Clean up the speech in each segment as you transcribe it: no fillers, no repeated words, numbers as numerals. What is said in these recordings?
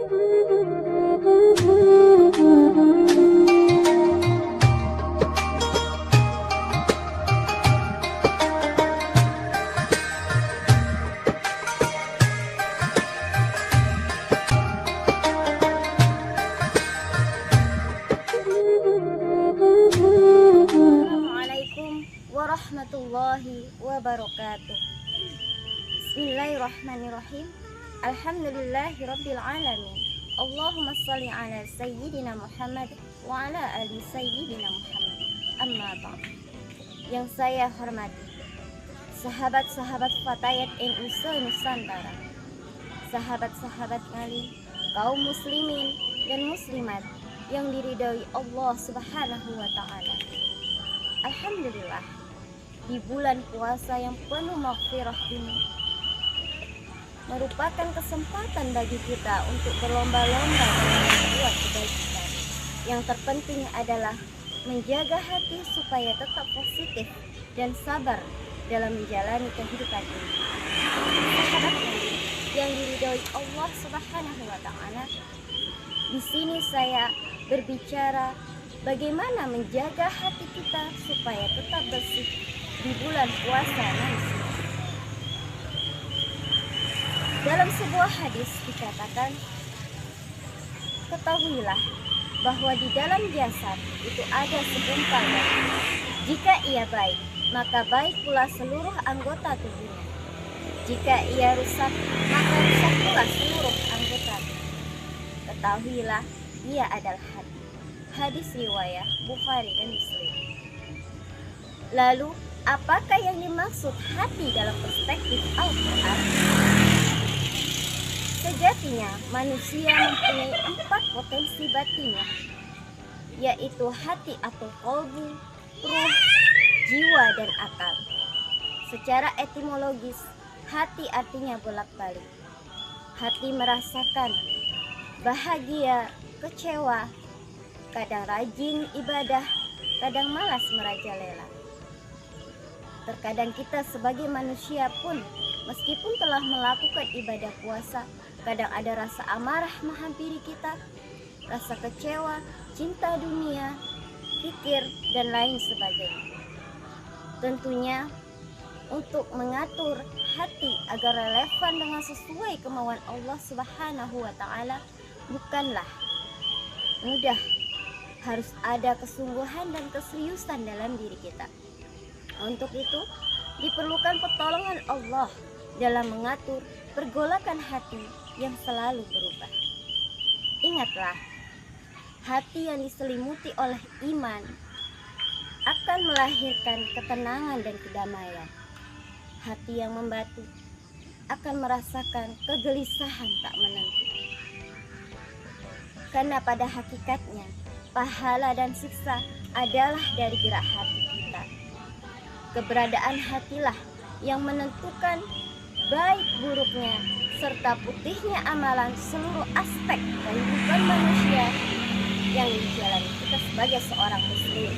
Assalamualaikum warahmatullahi wabarakatuh. Bismillahirrahmanirrahim. Alhamdulillahirabbil alamin. Allahumma shalli ala sayyidina Muhammad wa ala ali sayyidina Muhammad. Amma ba'd. Yang saya hormati sahabat-sahabat Fatayat NU Nusantara, sahabat-sahabat kali, kaum muslimin dan muslimat yang diridhoi Allah Subhanahu wa taala. Alhamdulillah, di bulan puasa yang penuh maghfirah ini merupakan kesempatan bagi kita untuk berlomba-lomba dalam membuat kebaikan. Yang terpenting adalah menjaga hati supaya tetap positif dan sabar dalam menjalani kehidupan ini. Sahabat yang diridhoi Allah Subhanahu wa taala, di sini saya berbicara bagaimana menjaga hati kita supaya tetap bersih di bulan puasa nanti. Dalam sebuah hadis dikatakan, ketahuilah bahwa di dalam jasad itu ada segumpal daging. Jika ia baik, maka baik pula seluruh anggota tubuhnya. Jika ia rusak, maka rusak pula seluruh anggota tubuh. Ketahuilah, ia adalah hati. Hadis riwayat Bukhari dan Muslim. Lalu, apakah yang dimaksud hati dalam perspektif Al-Quran? Sejatinya, manusia mempunyai 4 potensi batinnya, yaitu hati atau qalbu, ruh, jiwa, dan akal. Secara etimologis, hati artinya bolak-balik. Hati merasakan bahagia, kecewa, kadang rajin ibadah, kadang malas merajalela. Terkadang kita sebagai manusia pun meskipun telah melakukan ibadah puasa, kadang ada rasa amarah menghampiri kita, rasa kecewa, cinta dunia, pikir, dan lain sebagainya. Tentunya untuk mengatur hati agar relevan dengan sesuai kemauan Allah Subhanahu wa taala bukanlah mudah. Harus ada kesungguhan dan keseriusan dalam diri kita. Untuk itu diperlukan pertolongan Allah dalam mengatur pergolakan hati yang selalu berubah. Ingatlah, hati yang diselimuti oleh iman akan melahirkan ketenangan dan kedamaian. Hati yang membatu akan merasakan kegelisahan tak menentu. Karena pada hakikatnya pahala dan siksa adalah dari gerak hati kita. Keberadaan hatilah yang menentukan baik buruknya serta putihnya amalan seluruh aspek kehidupan manusia yang dijalani kita sebagai seorang muslim.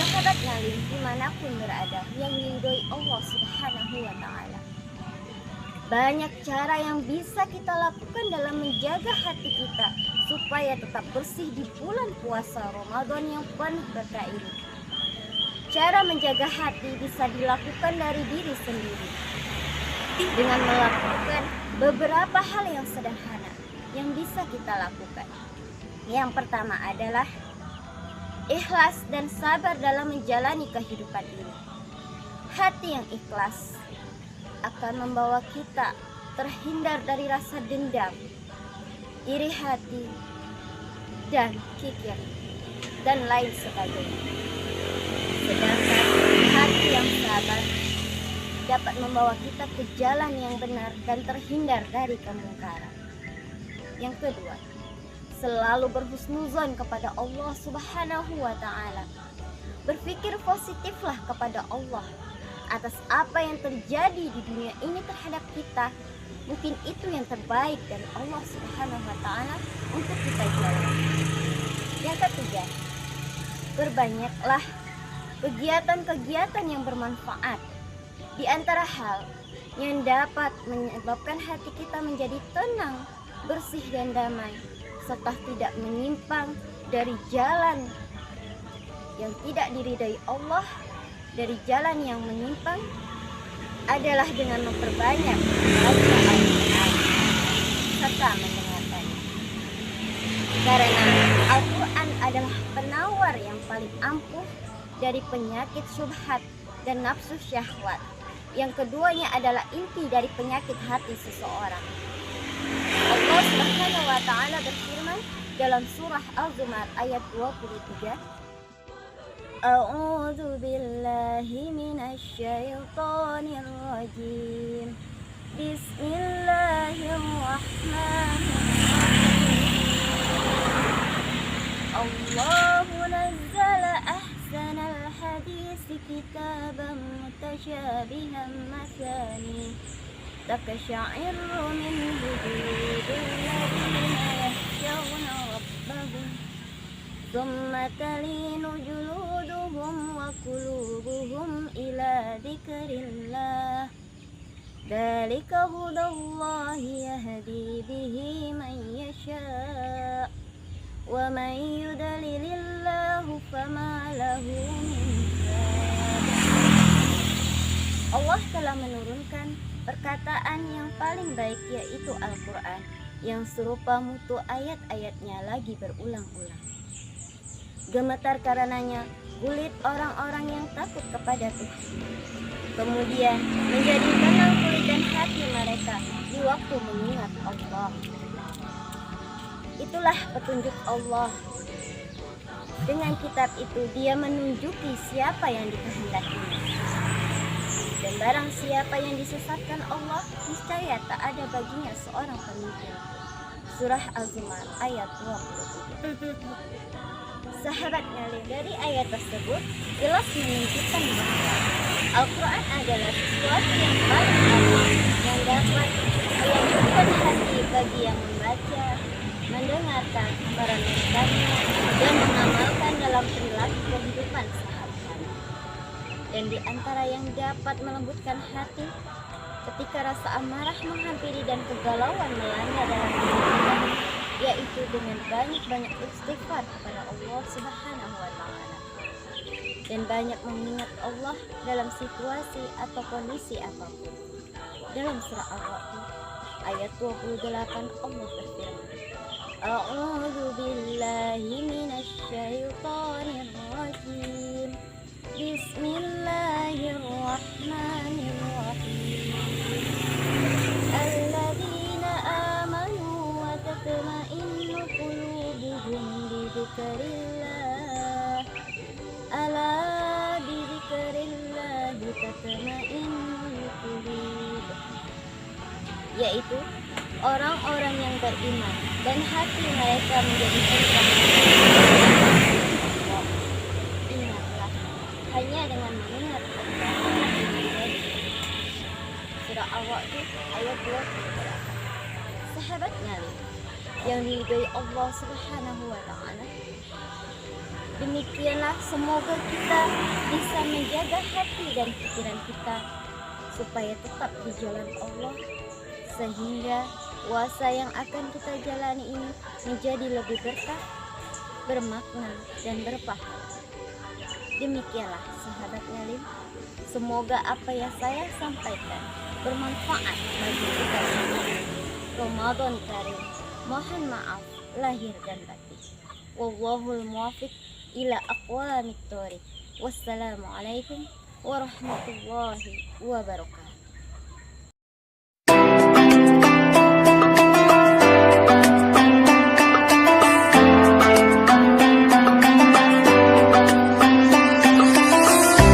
Sahabat ngalim dimanapun berada yang diridhoi Allah Subhanahu wa taala, banyak cara yang bisa kita lakukan dalam menjaga hati kita supaya tetap bersih di bulan puasa Ramadan yang penuh berkah ini. Cara menjaga hati bisa dilakukan dari diri sendiri dengan melakukan beberapa hal yang sederhana yang bisa kita lakukan. Yang pertama adalah ikhlas dan sabar dalam menjalani kehidupan ini. Hati yang ikhlas akan membawa kita terhindar dari rasa dendam, iri hati, dan kikir, dan lain sebagainya. Sedangkan hati yang sabar dapat membawa kita ke jalan yang benar dan terhindar dari kemungkaran. Yang kedua, selalu berhusnuzon kepada Allah Subhanahu wa taala. Berpikir positiflah kepada Allah atas apa yang terjadi di dunia ini terhadap kita. Mungkin itu yang terbaik dari Allah Subhanahu wa taala untuk kita jalani. Yang ketiga, berbanyaklah kegiatan-kegiatan yang bermanfaat. Di antara hal yang dapat menyebabkan hati kita menjadi tenang, bersih dan damai, serta tidak menyimpang dari jalan yang tidak diridai Allah, dari jalan yang menyimpang adalah dengan memperbanyak membaca Al-Quran serta mendengarkannya. Karena Al-Quran adalah penawar yang paling ampuh dari penyakit syubhat dan nafsu syahwat. Yang keduanya adalah inti dari penyakit hati seseorang. Allah Subhanahu wa taala berfirman dalam surah Al-Zumar ayat 23, A'udzu billahi minasy syaithanir rajim. Bismillahirrahmanirrahim. Allahu nazzala ahsanal hadisi kitaban mutasyabihan mathani taksya'irru minhu juludul ladzina yakhshawna rabbahum thumma talinu juluduhum wa qulubuhum ila dzikrillah dzalika hudallahi yahdi bihi man yasha' wa man yudlilillahu fama lahu min hadin. Allah telah menurunkan perkataan yang paling baik, yaitu Al-Quran, yang serupa mutu ayat-ayatnya lagi berulang-ulang. Gemetar karenanya kulit orang-orang yang takut kepada Tuhan. Kemudian menjadi tenang kulit dan hati mereka di waktu mengingat Allah. Itulah petunjuk Allah. Dengan kitab itu Dia menunjuki siapa yang dikehendakinya. Dan barang siapa yang disesatkan Allah, niscaya tak ada baginya seorang pemimpin. Surah Az-Zumar ayat 23. Sahabat ngalir, dari ayat tersebut jelas menunjukkan bahwa Al-Quran adalah sesuatu yang paling agung yang dapat menyembuhkan hati bagi yang membaca, mendengarkan, merenungkannya, dan mengamalkan dalam perilaku kehidupan sehari-hari. Dan di antara yang dapat melembutkan hati ketika rasa amarah menghampiri dan kegalauan melanda dalam diri kita, yaitu dengan banyak-banyak istighfar kepada Allah Subhanahu wa taala dan banyak mengingat Allah dalam situasi atau kondisi apapun. Dalam surah Al-A'raf ayat 28 Allah berfirman, A'udzu billahi minasy syaithanir rajim. Bismillahirrahmanirrahim. Alladzina amanu wa tatma'innu qulubuhum bi dzikrillah. Ala bi dzikrillah tatma'innul qulub. Yaitu orang-orang yang beriman dan hati mereka menjadi tenang. Ingatlah, hanya dengan mengingat Allah. Surah Al-A'raf ayat 28. Sahabat ngalir yang diridhoi Allah Subhanahu wa taala, demikianlah semoga kita bisa menjaga hati dan pikiran kita supaya tetap di jalan Allah, sehingga puasa yang akan kita jalani ini menjadi lebih berkah, bermakna, dan berpahala. Demikianlah sahabat ngalim, semoga apa yang saya sampaikan bermanfaat bagi kita semua. Ramadan Karim, mohon maaf lahir dan batin. Wallahul muwaffiq ila aqwamit thoriq. Wassalamualaikum warahmatullahi wabarakatuh.